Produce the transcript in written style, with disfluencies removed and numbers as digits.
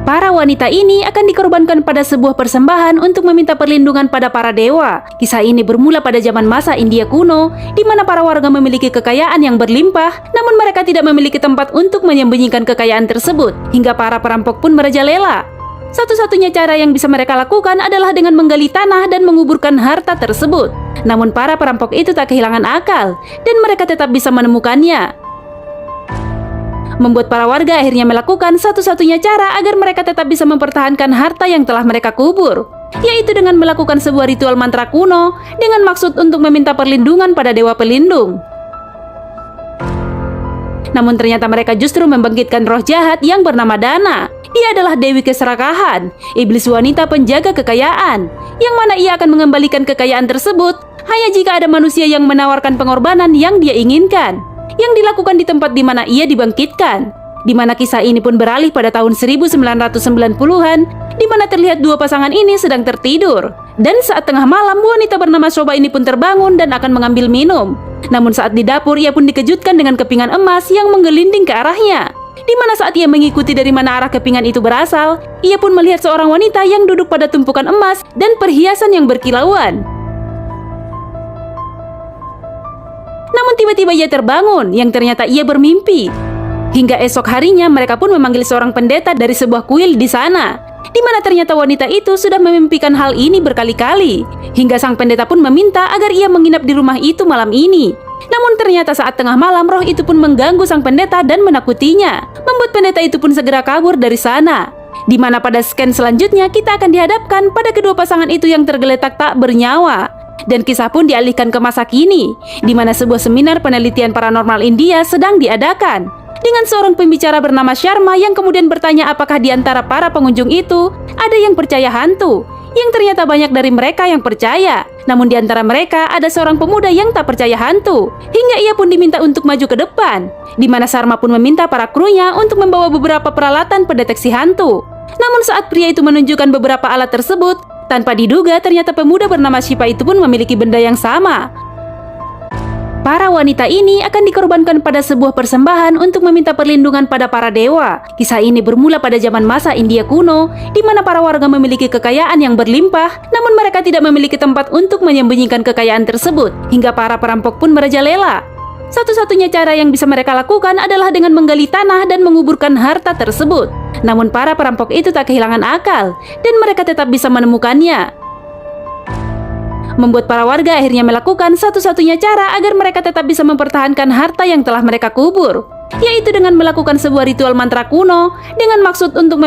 Para wanita ini akan dikorbankan pada sebuah persembahan untuk meminta perlindungan pada para dewa. Kisah ini bermula pada zaman masa India kuno, di mana para warga memiliki kekayaan yang berlimpah, namun mereka tidak memiliki tempat untuk menyembunyikan kekayaan tersebut, hingga para perampok pun merajalela. Satu-satunya cara yang bisa mereka lakukan adalah dengan menggali tanah dan menguburkan harta tersebut. Namun para perampok itu tak kehilangan akal, dan mereka tetap bisa menemukannya. Membuat para warga akhirnya melakukan satu-satunya cara agar mereka tetap bisa mempertahankan harta yang telah mereka kubur, yaitu dengan melakukan sebuah ritual mantra kuno dengan maksud untuk meminta perlindungan pada dewa pelindung. Namun ternyata mereka justru membangkitkan roh jahat yang bernama Dana. Dia adalah Dewi Keserakahan, iblis wanita penjaga kekayaan, yang mana ia akan mengembalikan kekayaan tersebut hanya jika ada manusia yang menawarkan pengorbanan yang dia inginkan, yang dilakukan di tempat di mana ia dibangkitkan. Di mana kisah ini pun beralih pada tahun 1990-an, di mana terlihat dua pasangan ini sedang tertidur. Dan saat tengah malam, wanita bernama Shoba ini pun terbangun dan akan mengambil minum. Namun saat di dapur, ia pun dikejutkan dengan kepingan emas yang menggelinding ke arahnya. Di mana saat ia mengikuti dari mana arah kepingan itu berasal, ia pun melihat seorang wanita yang duduk pada tumpukan emas dan perhiasan yang berkilauan. Namun tiba-tiba ia terbangun, yang ternyata ia bermimpi. Hingga esok harinya mereka pun memanggil seorang pendeta dari sebuah kuil di sana, di mana ternyata wanita itu sudah memimpikan hal ini berkali-kali. Hingga sang pendeta pun meminta agar ia menginap di rumah itu malam ini. Namun ternyata saat tengah malam roh itu pun mengganggu sang pendeta dan menakutinya, membuat pendeta itu pun segera kabur dari sana. Di mana pada scan selanjutnya kita akan dihadapkan pada kedua pasangan itu yang tergeletak tak bernyawa. Dan kisah pun dialihkan ke masa kini, di mana sebuah seminar penelitian paranormal India sedang diadakan, dengan seorang pembicara bernama Sharma yang kemudian bertanya apakah di antara para pengunjung itu ada yang percaya hantu, yang ternyata banyak dari mereka yang percaya. Namun di antara mereka ada seorang pemuda yang tak percaya hantu, hingga ia pun diminta untuk maju ke depan, di mana Sharma pun meminta para krunya untuk membawa beberapa peralatan pendeteksi hantu. Namun saat pria itu menunjukkan beberapa alat tersebut, tanpa diduga ternyata pemuda bernama Shiva itu pun memiliki benda yang sama. Para wanita ini akan dikorbankan pada sebuah persembahan untuk meminta perlindungan pada para dewa. Kisah ini bermula pada zaman masa India kuno, di mana para warga memiliki kekayaan yang berlimpah, namun mereka tidak memiliki tempat untuk menyembunyikan kekayaan tersebut, hingga para perampok pun merajalela. Satu-satunya cara yang bisa mereka lakukan adalah dengan menggali tanah dan menguburkan harta tersebut. Namun para perampok itu tak kehilangan akal, dan mereka tetap bisa menemukannya. Membuat para warga akhirnya melakukan satu-satunya cara agar mereka tetap bisa mempertahankan harta yang telah mereka kubur, yaitu dengan melakukan sebuah ritual mantra kuno dengan maksud untuk